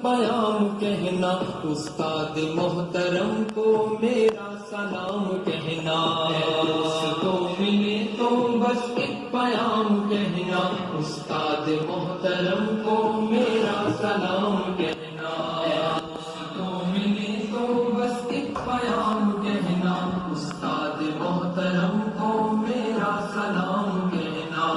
پیام کہنا، استاد محترم کو میرا سلام کہنا، دوستوں ملے تو بس ایک پیام کہنا، استاد محترم کو میرا سلام کہنا، دوستوں ملے تو بس ایک پیام کہنا، استاد محترم کو میرا سلام کہنا،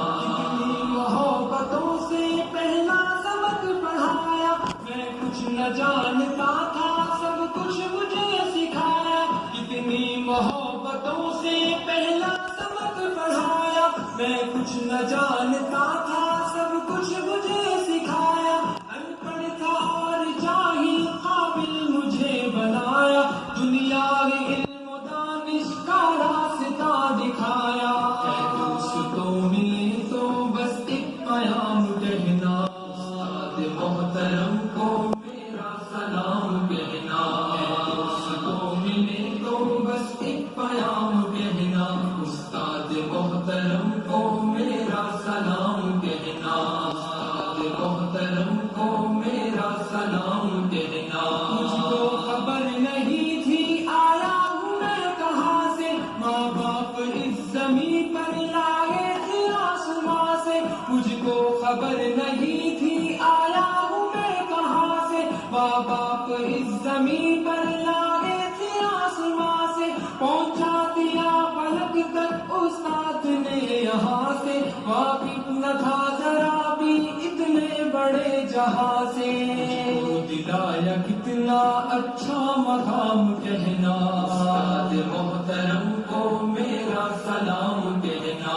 محبتوں سے پہلا سبق پڑھایا، میں کچھ نہ جانتا تھا سب کچھ مجھے سکھایا، کتنی محبتوں سے پہلا سبق پڑھایا، میں کچھ نہ جانتا تھا سب کچھ مجھے سکھایا، ان پڑھ تھا اور جاہل قابل مجھے بنایا، دنیا علم و دانش کا راستہ دکھایا، دوستوں ملے تو بس ایک پیام کہنا، استاد محترم کو میرا سلام کہنا، دوستوں ملے تو بس ایک پیام کہنا، استاد محترم کو میرا سلام کہنا، استاد محترم کو میرا سلام کہنا، مجھ کو خبر نہیں تھی آیا ہوں میں کہاں سے، ماں باپ اس زمین پر لائے تھے آسماں سے، مجھ کو خبر نہیں تھی آیا ہوں میں کہاں سے، ماں باپ اس زمین پر لائے تھے آسماں سے، پہنچا دیا پلک تک استاد نے یہاں سے، واقف نہ تھا ذرا بھی اتنے بڑے جہاں سے، دلایا کتنا اچھا مقام کہنا، استاد محترم کو میرا سلام کہنا،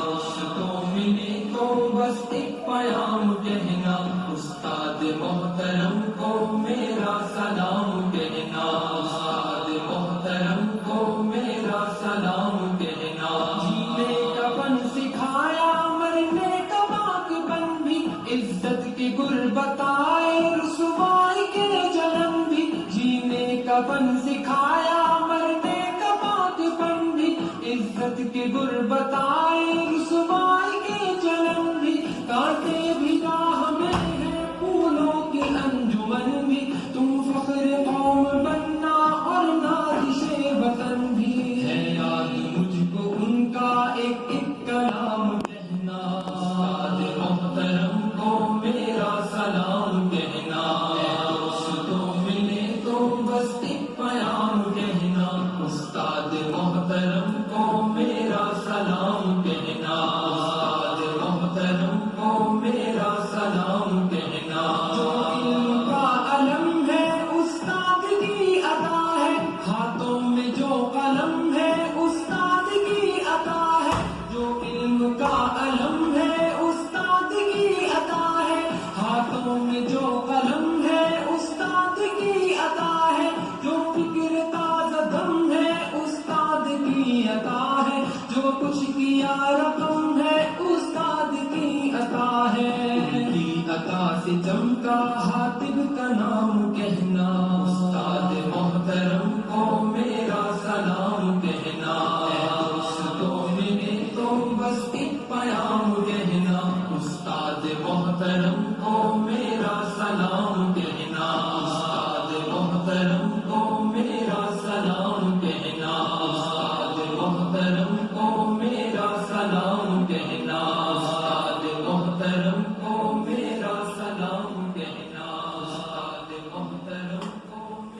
دوستوں ملے تو بس ایک پیام کہنا، استاد محترم کو میرا سلام کہنا، استاد محترم کو میرا سلام کہنا، جینے کا فن سکھایا مرنے کا باک بن بھی، عزت کی غربت آئے رسوائی کے جلن بھی، جینے کا فن سکھایا مرنے کا باک بن بھی، عزت کی غربت آئے رسوائی کے جلن بھی، کانٹے بھی راہ میں ہے پھولوں کی انجمن بھی، تم فخر قوم بننا اور نازش وطن بھی، ہے یاد مجھ کو ان کا ایک ایک کلام کہنا، استاد محترم کو میرا سلام کہنا، دوستوں ملے تو بس ایک پیام کہنا، استاد محترم کو میرا سلام کہنا، استاد محترم کو میرا سلام کہنا، جو علم کا علم ہے استاد کی عطا ہے، ہاتھوں میں جو قلم ہے استاد کی عطا ہے، جو علم کا علم ہے استاد کی عطا ہے، ہاتھوں میں جو قلم ہے استاد کی عطا ہے، جو فکر تازہ دم ہے استاد کی عطا ہے، جو کچھ کیا رقم ہے استاد کی عطا ہے، کی عطا سے چمکا حاتب کا نام کہنا، استاد محترم کو میرا سلام کہنا، دوستوں ملے تو بس ایک پیام کہنا، استاد محترم کو میرا سلام کہنا۔